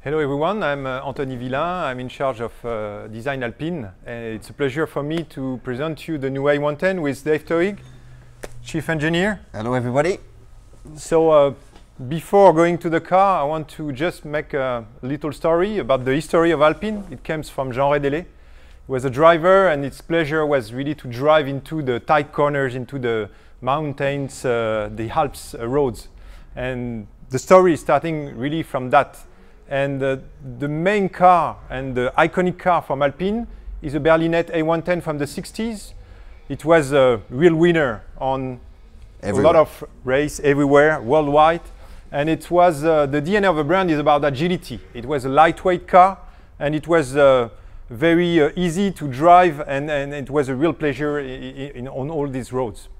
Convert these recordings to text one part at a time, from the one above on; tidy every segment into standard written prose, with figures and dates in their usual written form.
Hello everyone, I'm Anthony Villain. I'm in charge of Design Alpine. And it's a pleasure for me to present you the new A110 with Dave Toig, Chief Engineer. Hello everybody. So before going to the car, I want to just make a little story about the history of Alpine. It comes from Jean Rédélé. He was a driver and its pleasure was really to drive into the tight corners, into the mountains, the Alps roads. And the story is starting really from that. And the main car and the iconic car from Alpine is a Berlinette A110 from the 60s. It was a real winner on everywhere. A lot of race everywhere, worldwide. And it was, the DNA of the brand is about agility. It was a lightweight car and it was very easy to drive and it was a real pleasure on all these roads.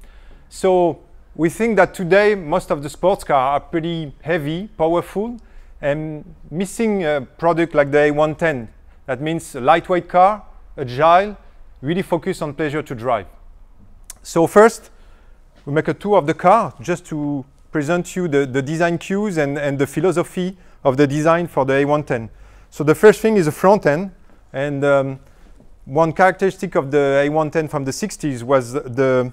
So we think that today most of the sports cars are pretty heavy, powerful, and missing a product like the A110. That means a lightweight car, agile, really focused on pleasure to drive. So first, we make a tour of the car just to present you the design cues and the philosophy of the design for the A110. So the first thing is the front end. And one characteristic of the A110 from the 60s was the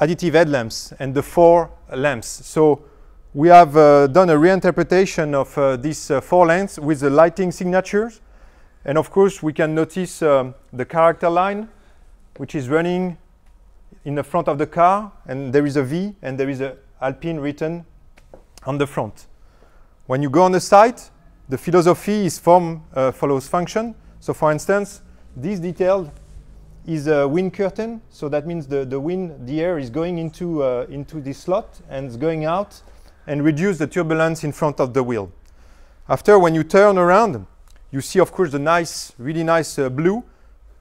additive headlamps and the 4 lamps. So we have done a reinterpretation of these 4 lamps with the lighting signatures. And of course, we can notice the character line, which is running in the front of the car. And there is a V and there is a Alpine written on the front. When you go on the side, the philosophy is form follows function. So for instance, this detail is a wind curtain. So that means the air is going into this slot and it's going out and reduce the turbulence in front of the wheel. After, when you turn around, you see, of course, the nice, really nice blue,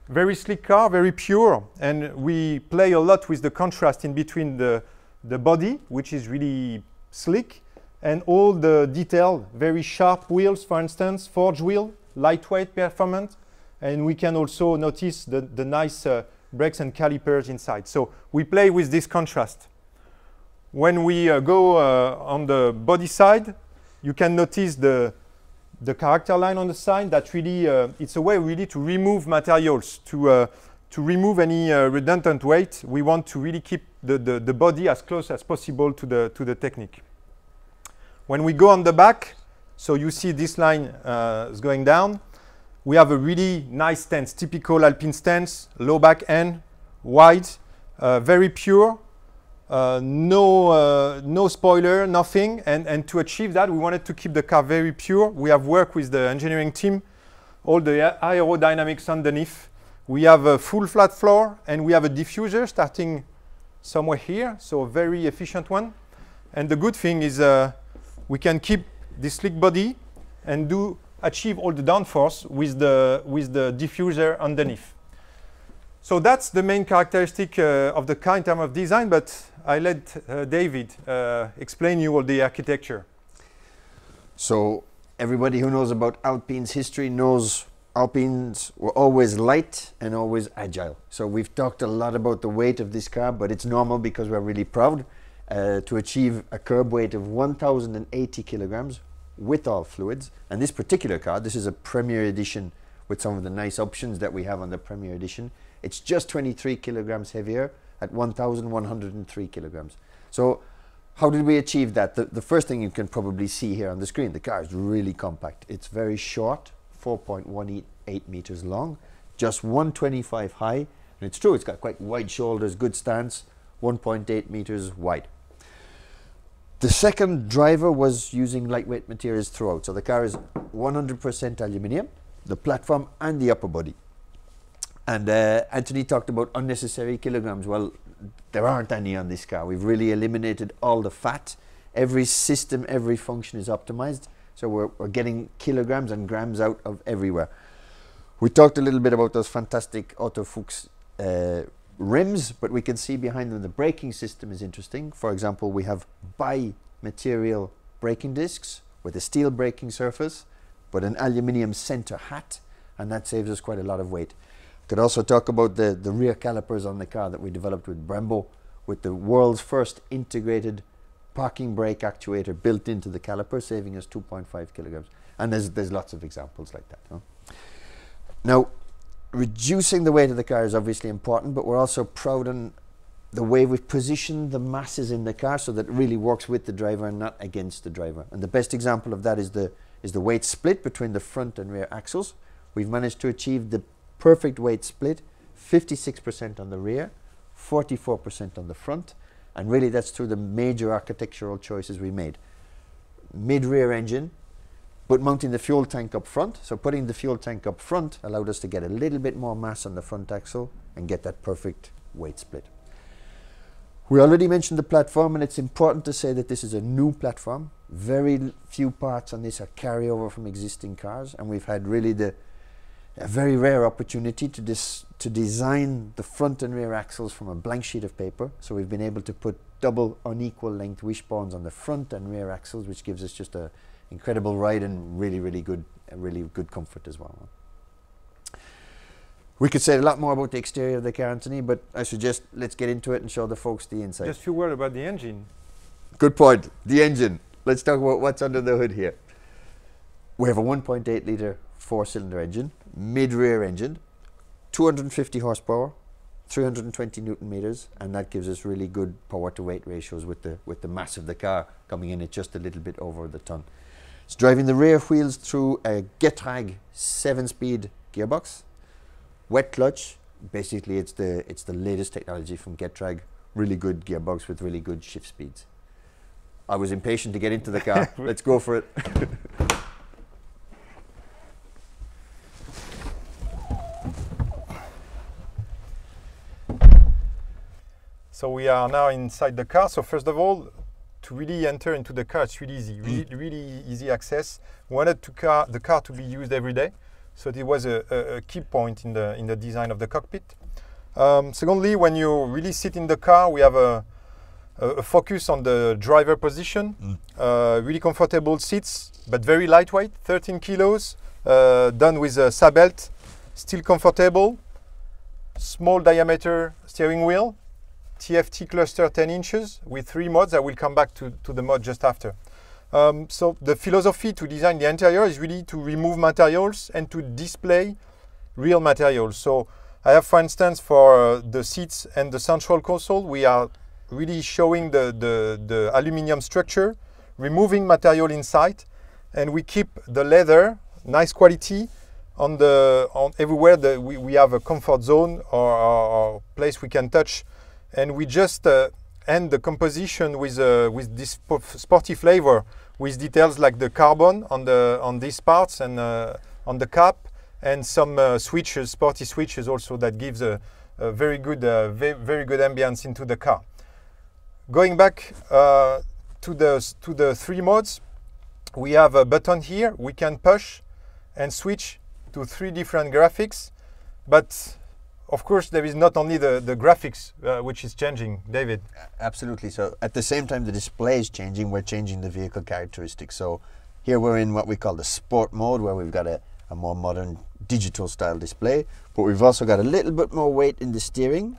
very sleek car, very pure. And we play a lot with the contrast in between the body, which is really sleek, and all the detail, very sharp wheels, for instance, forged wheel, lightweight performance. And we can also notice the nice brakes and calipers inside. So we play with this contrast. When we go on the body side, you can notice the character line on the side. That really, it's a way really to remove materials, to remove any redundant weight. We want to really keep the body as close as possible to the Technic. When we go on the back, so you see this line is going down. We have a really nice stance, typical Alpine stance, low back end, wide, very pure. No spoiler, nothing. And to achieve that, we wanted to keep the car very pure. We have worked with the engineering team, all the aerodynamics underneath. We have a full flat floor and we have a diffuser starting somewhere here, so a very efficient one. And the good thing is we can keep this slick body and achieve all the downforce with the diffuser underneath. So that's the main characteristic of the car in terms of design, but I let David explain you all the architecture. So everybody who knows about Alpine's history knows Alpines were always light and always agile. So we've talked a lot about the weight of this car, but it's normal because we're really proud to achieve a curb weight of 1,080 kilograms with all fluids. And this particular car, this is a Premier Edition with some of the nice options that we have on the Premier Edition. It's just 23 kilograms heavier at 1,103 kilograms. So how did we achieve that? The first thing you can probably see here on the screen, the car is really compact. It's very short, 4.18 meters long, just 125 high. And it's true, it's got quite wide shoulders, good stance, 1.8 meters wide. The second driver was using lightweight materials throughout. So the car is 100% aluminium, the platform and the upper body. And Anthony talked about unnecessary kilograms. Well, there aren't any on this car. We've really eliminated all the fat. Every system, every function is optimized. So we're getting kilograms and grams out of everywhere. We talked a little bit about those fantastic Autofuchs rims, but we can see behind them the braking system is interesting. For example, we have bi-material braking discs with a steel braking surface, but an aluminium center hat, and that saves us quite a lot of weight. Could also talk about the rear calipers on the car that we developed with Brembo, with the world's first integrated parking brake actuator built into the caliper, saving us 2.5 kilograms. And there's lots of examples like that. Huh? Now, reducing the weight of the car is obviously important, but we're also proud on the way we've positioned the masses in the car so that it really works with the driver and not against the driver. And the best example of that is the weight split between the front and rear axles. We've managed to achieve the perfect weight split, 56% on the rear, 44% on the front, and really that's through the major architectural choices we made. Mid-rear engine, but mounting the fuel tank up front. So putting the fuel tank up front allowed us to get a little bit more mass on the front axle and get that perfect weight split. We already mentioned the platform, and it's important to say that this is a new platform. Very few parts on this are carryover from existing cars, and we've had really a very rare opportunity to design the front and rear axles from a blank sheet of paper. So we've been able to put double unequal length wishbones on the front and rear axles, which gives us just a incredible ride and really good comfort as well. We could say a lot more about the exterior of the car, Anthony, but I suggest let's get into it and show the folks the inside. Just a few words about the engine. Good point. The engine. Let's talk about what's under the hood here. We have a 1.8 litre 4-cylinder engine, mid-rear engine, 250 horsepower, 320 newton meters, and that gives us really good power to weight ratios with the mass of the car coming in at just a little bit over the ton. It's driving the rear wheels through a Getrag 7-speed gearbox. Wet clutch, basically it's the latest technology from Getrag, really good gearbox with really good shift speeds. I was impatient to get into the car. Let's go for it. So we are now inside the car. So first of all, to really enter into the car, it's really easy, really easy access. We wanted the car to be used every day, so it was a key point in the design of the cockpit. Secondly, when you really sit in the car, we have a focus on the driver position. Really comfortable seats, but very lightweight, 13 kilos, done with a Sabelt, still comfortable. Small diameter steering wheel. TFT cluster 10 inches with 3 modes. I will come back to the mod just after. So the philosophy to design the interior is really to remove materials and to display real materials. So I have, for instance, for the seats and the central console, we are really showing the aluminum structure, removing material inside, and we keep the leather, nice quality, on everywhere we have a comfort zone or place we can touch. And we just end the composition with this sporty flavor, with details like the carbon on these parts and on the cap, and some switches, sporty switches also, that gives a very good ambience into the car. Going back to the 3 modes, we have a button here. We can push and switch to 3 different graphics, but of course, there is not only the graphics which is changing, David. Absolutely. So at the same time the display is changing, we're changing the vehicle characteristics. So here we're in what we call the sport mode, where we've got a more modern digital style display, but we've also got a little bit more weight in the steering.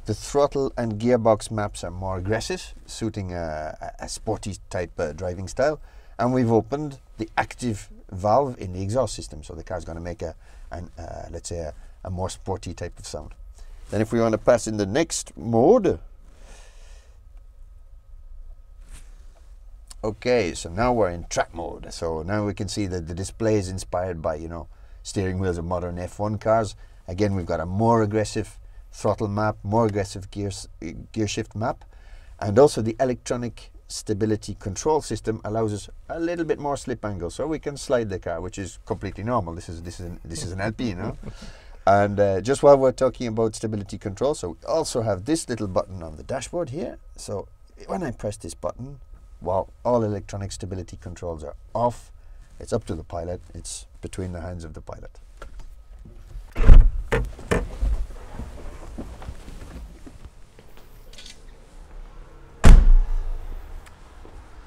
The throttle and gearbox maps are more aggressive, suiting a sporty type driving style. And we've opened the active valve in the exhaust system. So the car's going to make let's say a more sporty type of sound. Then if we want to pass in the next mode. Okay, so now we're in track mode. So now we can see that the display is inspired by, steering wheels of modern F1 cars. Again, we've got a more aggressive throttle map, more aggressive gear shift map, and also the electronic stability control system allows us a little bit more slip angle, so we can slide the car, which is completely normal. This is an Alpine, no? And just while we're talking about stability control, so we also have this little button on the dashboard here. So when I press this button, wow, all electronic stability controls are off. It's up to the pilot. It's between the hands of the pilot.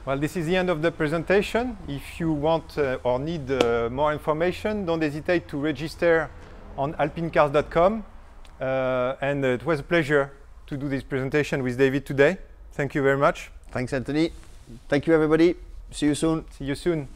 Well, this is the end of the presentation. If you want or need more information, don't hesitate to register on alpinecars.com. And it was a pleasure to do this presentation with David today. Thank you very much. Thanks, Anthony. Thank you, everybody. See you soon. See you soon.